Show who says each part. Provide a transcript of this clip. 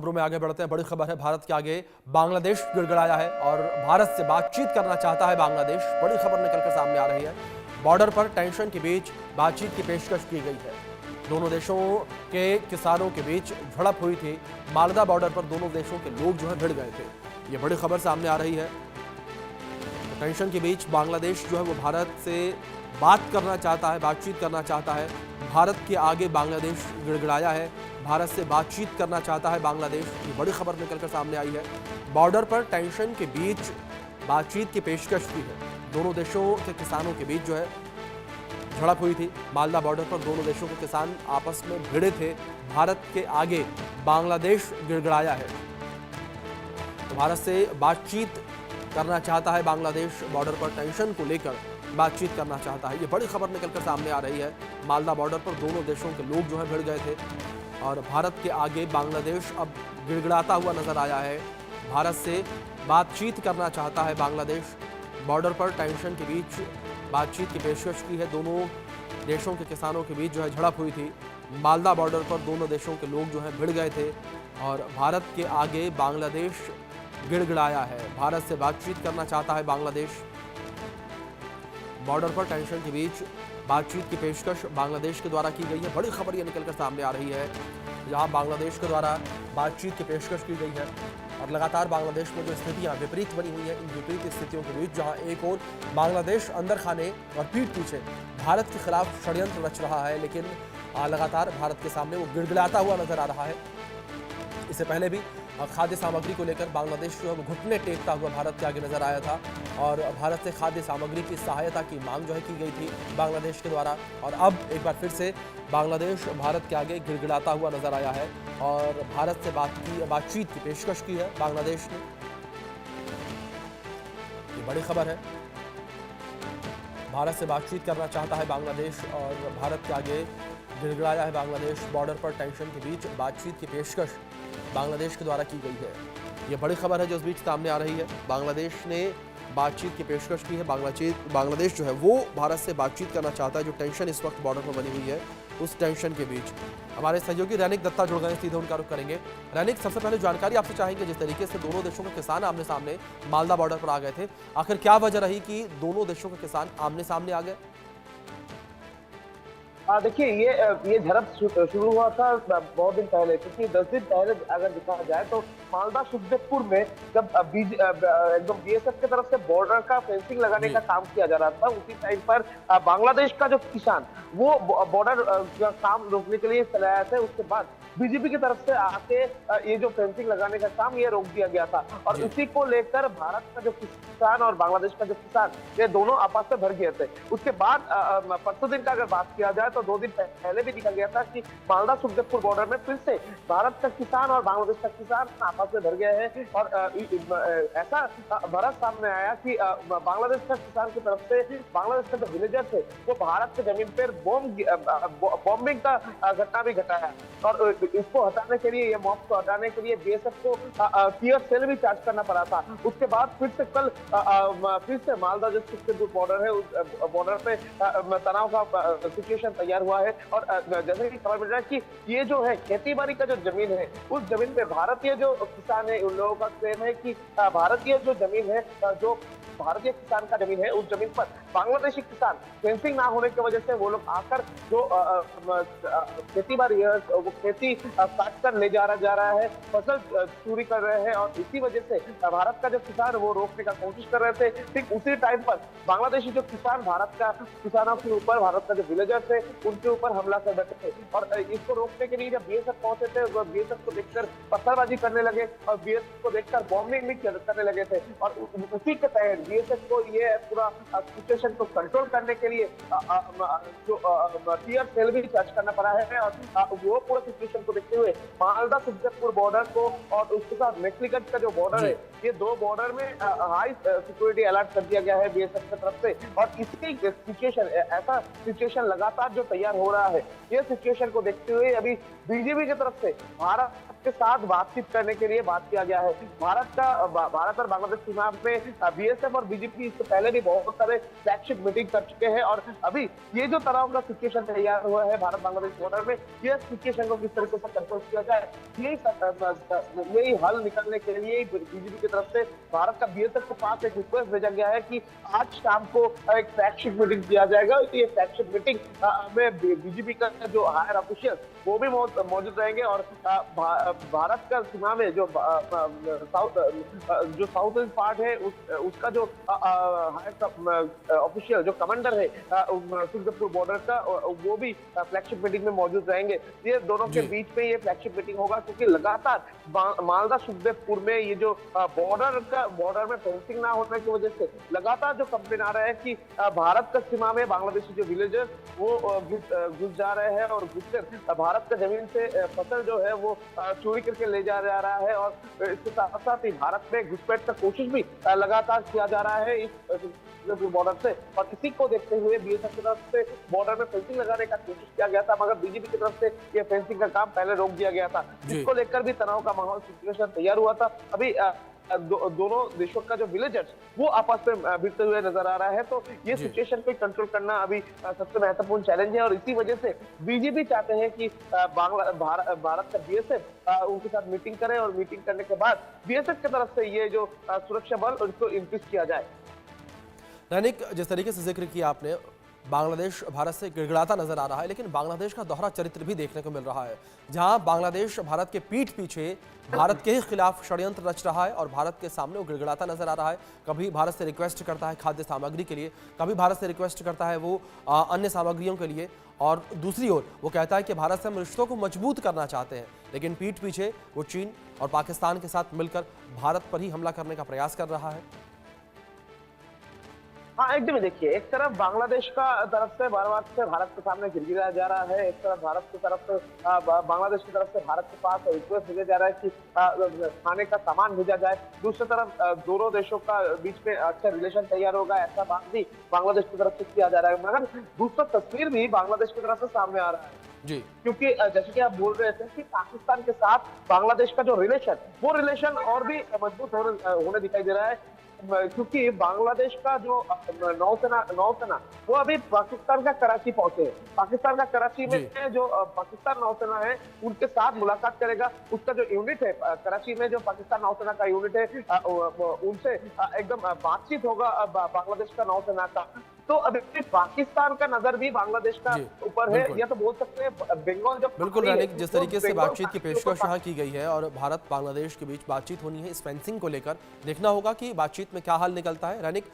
Speaker 1: खबरों में आगे बढ़ते हैं। बड़ी खबर है, भारत के आगे बांग्लादेश गिड़गिड़ाया है और भारत से बातचीत करना चाहता है बांग्लादेश। बड़ी खबर निकलकर सामने आ रही है। बॉर्डर पर टेंशन के बीच बातचीत की पेशकश की गई है। दोनों देशों के किसानों के बीच झड़प हुई थी। मालदा बॉर्डर पर दोनों देशों के लोग जो है भिड़ गए थे। ये बड़ी खबर सामने आ रही है। टेंशन के बीच बांग्लादेश जो है वो भारत से बात करना चाहता है, बातचीत करना चाहता है। भारत के आगे बांग्लादेश गिड़गिड़ाया है। भारत से बातचीत करना चाहता है बांग्लादेश। ये बड़ी खबर निकलकर सामने आई है। बॉर्डर पर टेंशन के बीच बातचीत की पेशकश की है। दोनों देशों के किसानों के बीच जो है झड़प हुई थी। मालदा बॉर्डर पर दोनों देशों के किसान आपस में भिड़े थे। भारत के आगे बांग्लादेश गिड़गिड़ाया है। तो भारत से बातचीत करना चाहता है बांग्लादेश। बॉर्डर पर टेंशन को लेकर बातचीत करना चाहता है। ये बड़ी खबर निकलकर सामने आ रही है। मालदा बॉर्डर पर दोनों देशों के लोग जो है भिड़ गए थे और भारत के आगे बांग्लादेश अब गिड़गिड़ाता हुआ नजर आया है। भारत से बातचीत करना चाहता है बांग्लादेश। बॉर्डर पर टेंशन के बीच बातचीत की पेशकश की है। दोनों देशों के किसानों के बीच जो है झड़प हुई थी। मालदा बॉर्डर पर दोनों देशों के लोग जो है भिड़ गए थे और भारत के आगे बांग्लादेश गिड़गिड़ाया है। भारत से बातचीत करना चाहता है बांग्लादेश। बॉर्डर पर टेंशन के बीच बातचीत की पेशकश बांग्लादेश के द्वारा की गई है। बड़ी खबर ये निकलकर सामने आ रही है, जहां बांग्लादेश के द्वारा बातचीत की पेशकश की गई है और लगातार बांग्लादेश में जो स्थितियां विपरीत बनी हुई हैं, इन विपरीत स्थितियों के बीच जहां एक और बांग्लादेश अंदर खाने और पीठ पीछे भारत के खिलाफ षड्यंत्र रच रहा है, लेकिन लगातार भारत के सामने वो गिड़गिड़ाता हुआ नजर आ रहा है। इससे पहले भी खाद्य सामग्री को लेकर बांग्लादेश जो है वो घुटने टेकता हुआ भारत के आगे नजर आया था और भारत से खाद्य सामग्री की सहायता की मांग जो है की गई थी बांग्लादेश के द्वारा। और अब एक बार फिर से बांग्लादेश भारत के आगे गिड़गिड़ाता हुआ नजर आया है और भारत से बातचीत की पेशकश की है बांग्लादेश ने। ये बड़ी खबर है। भारत से बातचीत करना चाहता है बांग्लादेश और भारत के आगे गिड़गिड़ाया है बांग्लादेश। बॉर्डर पर टेंशन के बीच बातचीत की पेशकश बांग्लादेश के द्वारा की गई है। ये बड़ी खबर है जो इस बीच सामने आ रही है। बांग्लादेश ने बातचीत की पेशकश की है। बांग्लादेश जो है वो भारत से बातचीत करना चाहता है। जो टेंशन इस वक्त बॉर्डर पर बनी हुई है, उस टेंशन के बीच हमारे सहयोगी रैनिक दत्ता जुड़ गए, सीधे उनका रुख करेंगे। रैनिक, सबसे पहले जानकारी आपसे चाहेंगे, जिस तरीके से दोनों देशों के किसान आमने सामने मालदा बॉर्डर पर आ गए थे, आखिर क्या वजह रही कि दोनों देशों के किसान आमने सामने आ गए?
Speaker 2: देखिए, ये झड़प शुरू हुआ था बहुत दिन पहले, क्योंकि 10 दिन पहले अगर देखा जाए तो मालदा सुखदेवपुर में जब एकदम बीएसएफ की तरफ से बॉर्डर का फेंसिंग लगाने का काम किया जा रहा था, उसी टाइम पर बांग्लादेश का जो किसान वो बॉर्डर का काम रोकने के लिए चले आए थे। उसके बाद बीजेपी की तरफ से आके ये जो फेंसिंग लगाने का काम ये रोक दिया गया था और उसी को लेकर भारत का जो किसान और बांग्लादेश का जो किसान, ये दोनों आपस में भर गए थे। उसके बाद परसों दिन का अगर बात किया जाए तो 2 दिन पहले भी देखा गया था कि मालदा सुखदेवपुर बॉर्डर में फिर से भारत का किसान और बांग्लादेश का किसान आपस में भर गए हैं और ऐसा भरत सामने आया कि बांग्लादेश का किसान की तरफ से बांग्लादेश के जो विलेजर थे वो भारत की जमीन पर बॉम्बिंग का घटना भी घटाया और इसको हटाने के लिए, ये मॉब को हटाने के लिए बीएसएफ को टीयर सेल भी चार्ज करना पड़ा था। उसके बाद फिर से कल फिर से मालदा जो सुखदेवपुर बॉर्डर है, उस बॉर्डर पे तनाव का सिचुएशन तैयार हुआ है और जैसे कि खबर मिल रहा है कि ये जो है खेती बाड़ी का जो जमीन है, उस जमीन पे भारतीय जो किसान है, उन लोगों का क्लेम है कि भारतीय जो जमीन है, जो भारतीय किसान का जमीन है, उस जमीन पर बांग्लादेशी किसान फेंसिंग ना होने की वजह से वो लोग आकर जो खेती बाड़ी है वो खेती काट कर ले जा रहा है, फसल चोरी कर रहे हैं और इसी वजह से भारत का जो किसान वो रोकने का कोशिश कर रहे थे। ठीक उसी टाइम पर बांग्लादेशी जो किसान भारत का किसानों के ऊपर, भारत का जो विलेजर्स है उनके ऊपर हमला कर बैठे थे और इसको रोकने के लिए जब बीएसएफ पहुंचे थे, बीएसएफ को देखकर पत्थरबाजी करने लगे और बीएसएफ को देखकर बॉम्बिंग भी करने लगे थे और उसी के तहत बीएसएफ को ये पूरा सिचुएशन को कंट्रोल करने के लिए जो टीयर सेल भी चार्ज करना पड़ा है और वो पूरा सिचुएशन को देखते हुए मालदा सुखदेवपुर बॉर्डर को और उसके साथ मेक्सिकन का जो बॉर्डर है, ये 2 बॉर्डर में हाई सिक्योरिटी अलर्ट कर दिया गया है बीएसएफ की तरफ से और इसी सिचुएशन, ऐसा सिचुएशन लगातार जो तैयार हो रहा है, ये सिचुएशन को देखते हुए अभी बीजेपी की तरफ से भारत के साथ बातचीत करने के लिए बात किया गया है। भारत और बांग्लादेश सीमा में बीएसएफ और बीजेपी इससे पहले भी बहुत सारे फ्लैगशिप मीटिंग कर चुके हैं और अभी ये जो तनाव का सिचुएशन तैयार हुआ है भारत बांग्लादेश बॉर्डर में, ये सिचुएशन को किस तरीके से कंट्रोल किया जाए, यही हल निकालने के लिए बीजेपी की तरफ से भारत का बीएसएफ के पास एक रिक्वेस्ट भेजा गया है कि आज शाम को एक फ्लैगशिप मीटिंग किया जाएगा। ये फ्लैगशिप मीटिंग में बीजेपी का जो हायर ऑफिशियल वो भी मौजूद रहेंगे और भारत का सीमा में जो साउथ ईस्ट पार्ट है उसका जो हायर ऑफिशियल जो कमांडर है सुखदेवपुर बॉर्डर का, वो भी फ्लैगशिप मीटिंग में मौजूद रहेंगे। ये दोनों के बीच में ये फ्लैगशिप मीटिंग होगा क्योंकि लगातार मालदा सुखदेवपुर में ये जो बॉर्डर में फेंसिंग ना होने की वजह से लगातार जो कंप्लेन आ रहा है कि भारत का सीमा में बांग्लादेशी जो विलेजर्स वो घुस जा रहे हैं और घुसकर भारत का जमीन से फसल जो है वो चोरी करके ले जा रहा है और इसके साथ साथ ही भारत में घुसपैठ का कोशिश भी लगातार किया जा रहा है इस बॉर्डर से। और इसी को देखते हुए बीएसएफ की तरफ से बॉर्डर में फेंसिंग लगाने का कोशिश किया गया था, मगर बीजेपी की तरफ से ये फेंसिंग का काम पहले रोक दिया गया था। इसको लेकर भी तनाव का माहौल सिचुएशन तैयार हुआ था। अभी दोनों देशों का जो विलेजर्स वो आपस में भिड़ते हुए नजर आ रहा है, तो ये सिचुएशन को कंट्रोल करना अभी सबसे महत्वपूर्ण चैलेंज है और इसी वजह से बीजेपी चाहते हैं कि भारत का बीएसएफ उनके साथ मीटिंग करे और मीटिंग करने के बाद बीएसएफ की तरफ से ये जो सुरक्षा बल उसको इंक्रीज किया जाए।
Speaker 1: दैनिक, जिस तरीके से जिक्र किया आपने, बांग्लादेश भारत से गिड़गिड़ाता नजर आ रहा है, लेकिन बांग्लादेश का दोहरा चरित्र भी देखने को मिल रहा है, जहां बांग्लादेश भारत के पीठ पीछे भारत के खिलाफ षड्यंत्र रच रहा है और भारत के सामने वो गिड़गिड़ाता नजर आ रहा है। कभी भारत से रिक्वेस्ट करता है खाद्य सामग्री के लिए, कभी भारत से रिक्वेस्ट करता है वो अन्य सामग्रियों के लिए, और दूसरी ओर वो कहता है कि भारत से हम रिश्तों को मजबूत करना चाहते हैं, लेकिन पीठ पीछे वो चीन और पाकिस्तान के साथ मिलकर भारत पर ही हमला करने का प्रयास कर रहा है।
Speaker 2: हाँ, एकदम देखिए, एक तरफ बांग्लादेश का तरफ से बार बार से भारत के सामने गिड़गिड़ाया जा रहा है, एक तरफ भारत की तरफ से बांग्लादेश की तरफ से भारत के पास रिक्वेस्ट भेजा जा रहा है कि खाने का सामान भेजा जाए। दूसरी तरफ दोनों देशों का बीच में अच्छा रिलेशन तैयार होगा, ऐसा बात भी बांग्लादेश की तरफ से किया जा रहा है, मगर दूसरा तस्वीर भी बांग्लादेश की तरफ से सामने आ रहा है
Speaker 1: जी,
Speaker 2: क्योंकि जैसे कि आप बोल रहे थे कि पाकिस्तान के साथ बांग्लादेश का जो रिलेशन वो रिलेशन और भी मजबूत होने दिखाई दे रहा है, क्योंकि बांग्लादेश का जो नौसेना वो अभी पाकिस्तान का कराची पहुंचे हैं। पाकिस्तान का कराची में जो पाकिस्तान नौसेना है उनके साथ मुलाकात करेगा। उसका जो यूनिट है कराची में, जो पाकिस्तान नौसेना का यूनिट है, उनसे एकदम बातचीत होगा बांग्लादेश का नौसेना का। तो अभी पाकिस्तान का नजर भी बांग्लादेश का ऊपर है, या तो बोल सकते हैं बंगाल जो
Speaker 1: बिल्कुल रैनिक, जिस तरीके से बातचीत की पेशकश यहाँ की गई है और भारत बांग्लादेश के बीच बातचीत होनी है, इस फेंसिंग को लेकर देखना होगा कि बातचीत में क्या हल निकलता है। रैनिक,